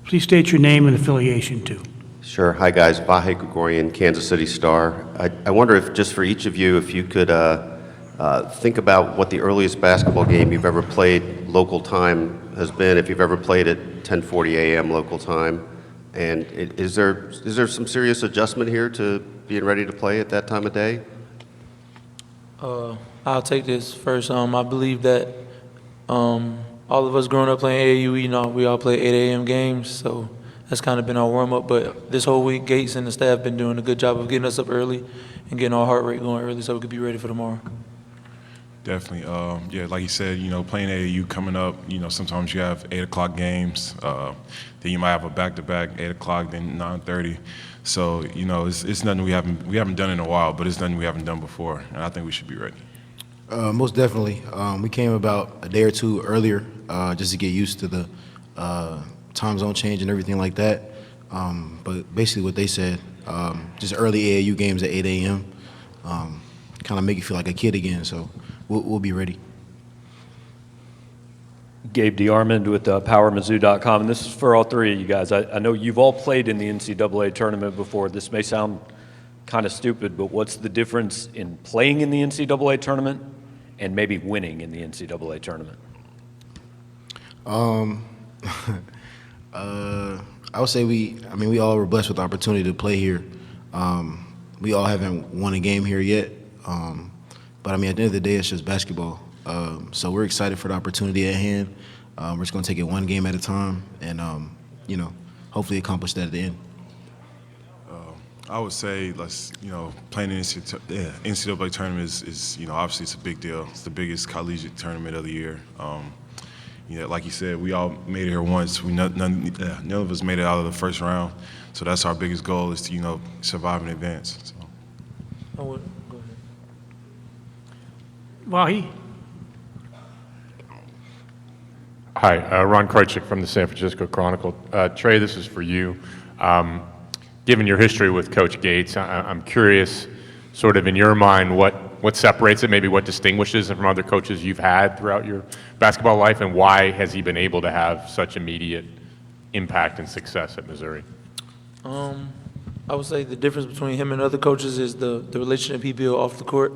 Please state your name and affiliation, too. Sure. Hi, guys. Vahe Gregorian, Kansas City Star. I wonder if, just for each of you, if you could think about what the earliest basketball game you've ever played local time has been, if you've ever played at 10:40 a.m. local time. And is there some serious adjustment here to being ready to play at that time of day? I'll take this first. I believe that all of us growing up playing AAU, we all play 8 a.m. games, so that's kind of been our warm-up. But this whole week, Gates and the staff been doing a good job of getting us up early and getting our heart rate going early so we could be ready for tomorrow. Definitely. Yeah, like you said, playing AAU coming up, sometimes you have 8 o'clock games. Then you might have a back-to-back, 8 o'clock, then 9:30. So, it's nothing we haven't done in a while, but it's nothing we haven't done before, and I think we should be ready. Most definitely. We came about a day or two earlier just to get used to the time zone change and everything like that. But basically what they said, just early AAU games at 8 a.m. Kind of make you feel like a kid again, so we'll be ready. Gabe DeArmond with PowerMizzou.com, and this is for all three of you guys. I know you've all played in the NCAA tournament before. This may sound kind of stupid, but what's the difference in playing in the NCAA tournament and maybe winning in the NCAA tournament? I would say we all were blessed with the opportunity to play here. We all haven't won a game here yet, but at the end of the day, it's just basketball. So we're excited for the opportunity at hand. We're just going to take it one game at a time and, hopefully accomplish that at the end. I would say, playing in the NCAA tournament is obviously it's a big deal. It's the biggest collegiate tournament of the year. Like you said, we all made it here once. None of us made it out of the first round. So that's our biggest goal is to, survive and advance. So. Go ahead. Vahe? Hi, Ron Krejcik from the San Francisco Chronicle. Trey, this is for you. Given your history with Coach Gates, I'm curious, sort of in your mind, what separates it, maybe what distinguishes it from other coaches you've had throughout your basketball life, and why has he been able to have such immediate impact and success at Missouri? I would say the difference between him and other coaches is the relationship he built off the court.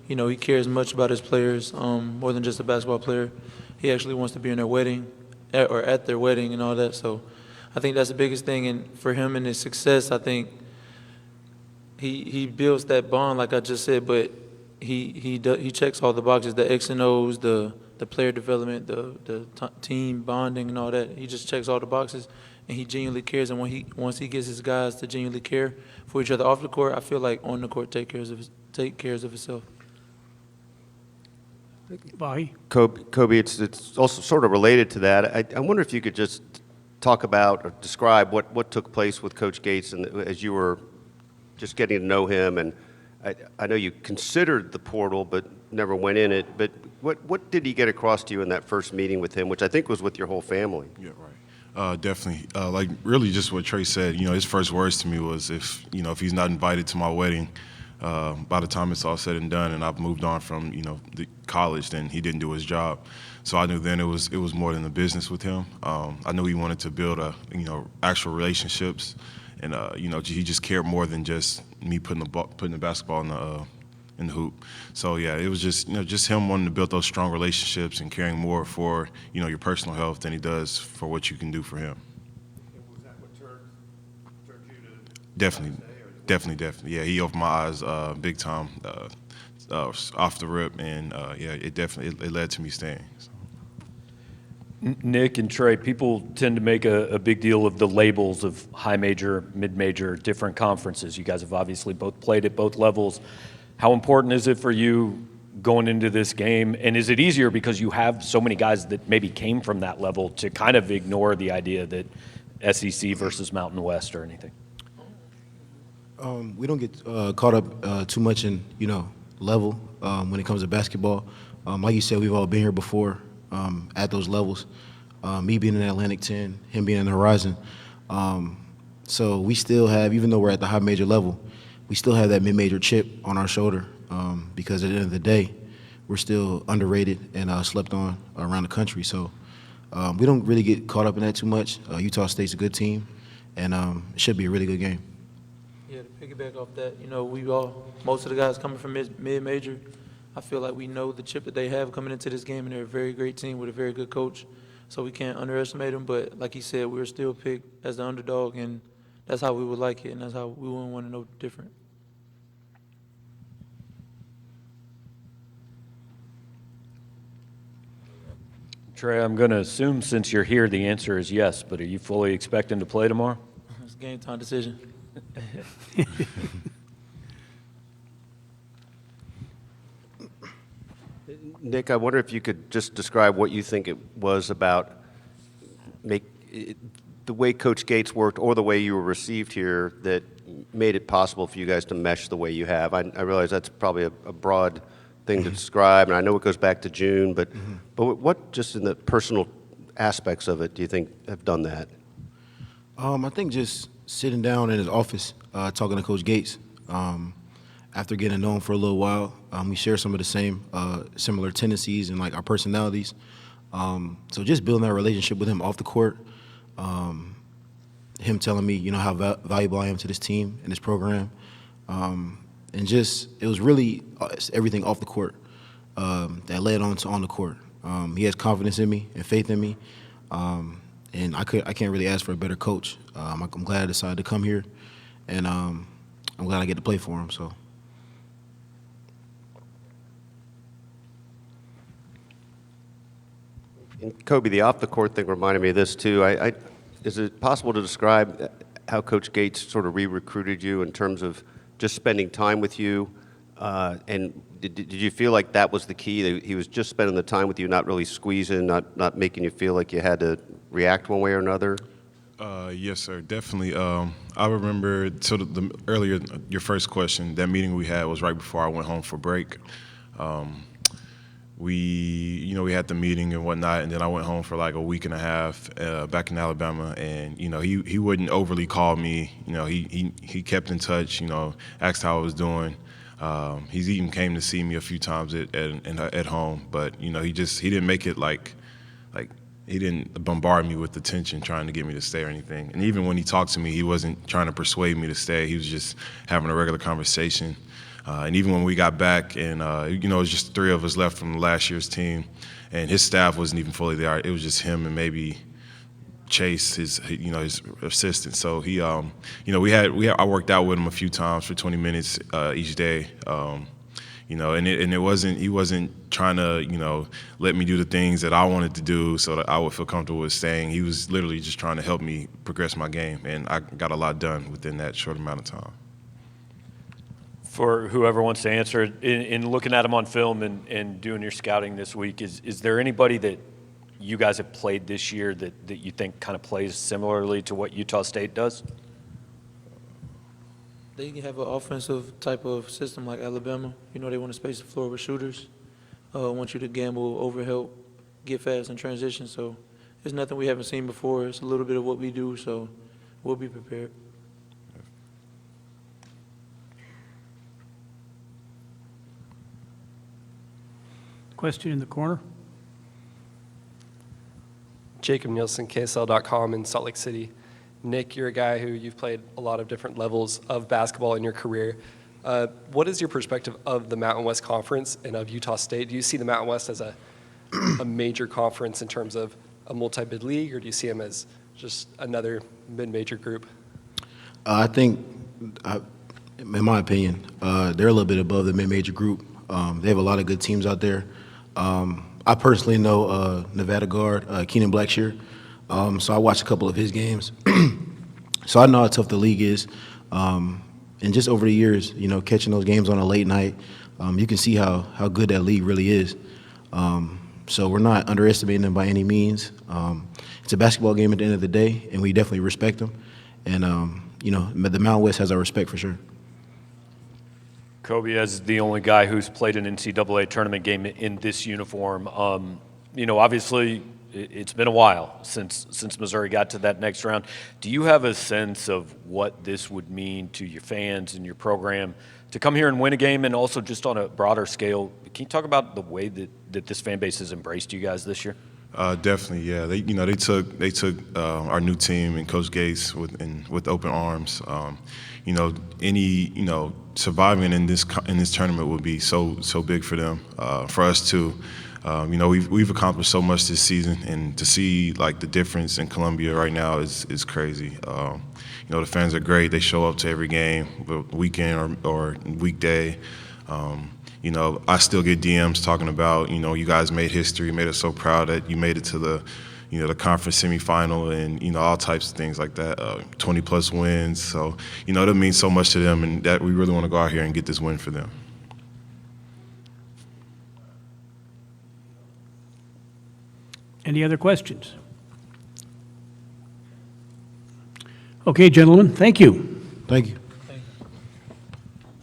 He cares much about his players, more than just a basketball player. He actually wants to be in their wedding, or at their wedding and all that. So I think that's the biggest thing. And for him and his success, I think he builds that bond, like I just said, but he checks all the boxes, the X and O's, the player development, the team bonding and all that. He just checks all the boxes, and he genuinely cares. And once he gets his guys to genuinely care for each other off the court, I feel like on the court take cares of itself. Vahe? Kobe, it's also sort of related to that. I wonder if you could just talk about or describe what took place with Coach Gates and as you were just getting to know him. And I know you considered the portal but never went in it. But what did he get across to you in that first meeting with him, which I think was with your whole family? Yeah, right. Definitely. Really just what Trey said, his first words to me was if he's not invited to my wedding, by the time it's all said and done and I've moved on from, the college, then he didn't do his job. So I knew then it was more than the business with him. I knew he wanted to build actual relationships, and he just cared more than just me putting the basketball in the hoop. So yeah, it was just just him wanting to build those strong relationships and caring more for your personal health than he does for what you can do for him. Was that what turned you to Definitely. Yeah, he opened my eyes big time off the rip, and it led to me staying. So. Nick and Trey, people tend to make a big deal of the labels of high major, mid-major, different conferences. You guys have obviously both played at both levels. How important is it for you going into this game? And is it easier because you have so many guys that maybe came from that level to kind of ignore the idea that SEC versus Mountain West or anything? We don't get caught up too much in, level when it comes to basketball. Like you said, we've all been here before at those levels. Me being in the Atlantic 10, him being in the Horizon. So we still have, even though we're at the high major level, we still have that mid-major chip on our shoulder because at the end of the day, we're still underrated and slept on around the country. So we don't really get caught up in that too much. Utah State's a good team, and it should be a really good game. Yeah, to piggyback off that, most of the guys coming from mid-major, I feel like we know the chip that they have coming into this game, and they're a very great team with a very good coach, so we can't underestimate them. But like he said, we were still picked as the underdog, and that's how we would like it, and that's how we wouldn't want to know different. Trey, I'm going to assume since you're here, the answer is yes, but are you fully expecting to play tomorrow? It's a game time decision. Nick, I wonder if you could just describe what you think it was about the way Coach Gates worked or the way you were received here that made it possible for you guys to mesh the way you have. I realize that's probably a broad thing to describe, and I know it goes back to June, but what just in the personal aspects of it do you think have done that? I think just sitting down in his office, talking to Coach Gates, after getting to know him for a little while, we share some of the same similar tendencies and like our personalities. So just building that relationship with him off the court, him telling me, how valuable I am to this team and this program, and just it was really everything off the court that led on to on the court. He has confidence in me and faith in me, and I can't really ask for a better coach. I'm glad I decided to come here, and I'm glad I get to play for him. So. And Kobe, the off-the-court thing reminded me of this, too. Is it possible to describe how Coach Gates sort of re-recruited you in terms of just spending time with you? And did you feel like that was the key, that he was just spending the time with you, not really squeezing, not making you feel like you had to react one way or another? Yes, sir, definitely. I remember earlier, your first question, that meeting we had was right before I went home for break. We had the meeting and whatnot, and then I went home for like a week and a half back in Alabama, and he wouldn't overly call me. He kept in touch. Asked how I was doing. He's even came to see me a few times at home, but he didn't make it like he didn't bombard me with attention trying to get me to stay or anything. And even when he talked to me, he wasn't trying to persuade me to stay. He was just having a regular conversation. And even when we got back, and it was just 3 of us left from last year's team, and his staff wasn't even fully there. It was just him and maybe Chase, his assistant. So he, I worked out with him a few times for 20 minutes each day. And he wasn't trying to let me do the things that I wanted to do so that I would feel comfortable with staying. He was literally just trying to help me progress my game, and I got a lot done within that short amount of time. For whoever wants to answer, in looking at him on film and doing your scouting this week, is there anybody that you guys have played this year that you think kind of plays similarly to what Utah State does? They have an offensive type of system like Alabama. They want to space the floor with shooters. Want you to gamble, overhelp, get fast in transition. So it's nothing we haven't seen before. It's a little bit of what we do, so we'll be prepared. Question in the corner. Jacob Nielsen, KSL.com in Salt Lake City. Nick, you're a guy who you've played a lot of different levels of basketball in your career. What is your perspective of the Mountain West Conference and of Utah State? Do you see the Mountain West as a major conference in terms of a multi-bid league, or do you see them as just another mid-major group? I think, in my opinion, they're a little bit above the mid-major group. They have a lot of good teams out there. I personally know Nevada guard Keenan Blackshear, so I watched a couple of his games. So I know how tough the league is. And just over the years, catching those games on a late night, you can see how good that league really is. So we're not underestimating them by any means. It's a basketball game at the end of the day, and we definitely respect them. And, the Mountain West has our respect for sure. Kobe, as the only guy who's played an NCAA tournament game in this uniform, obviously it's been a while since Missouri got to that next round. Do you have a sense of what this would mean to your fans and your program to come here and win a game, and also just on a broader scale? Can you talk about the way that this fan base has embraced you guys this year? Definitely, yeah. They took our new team and Coach Gates with open arms. Surviving in this tournament would be so big for them. For us too. We've accomplished so much this season, and to see like the difference in Columbia right now is crazy. The fans are great. They show up to every game, weekend or weekday. I still get DMs talking about, you guys made history, made us so proud that you made it to the conference semifinal and, all types of things like that, 20-plus wins. So, that means so much to them, and that we really want to go out here and get this win for them. Any other questions? Okay, gentlemen, thank you. Thank you.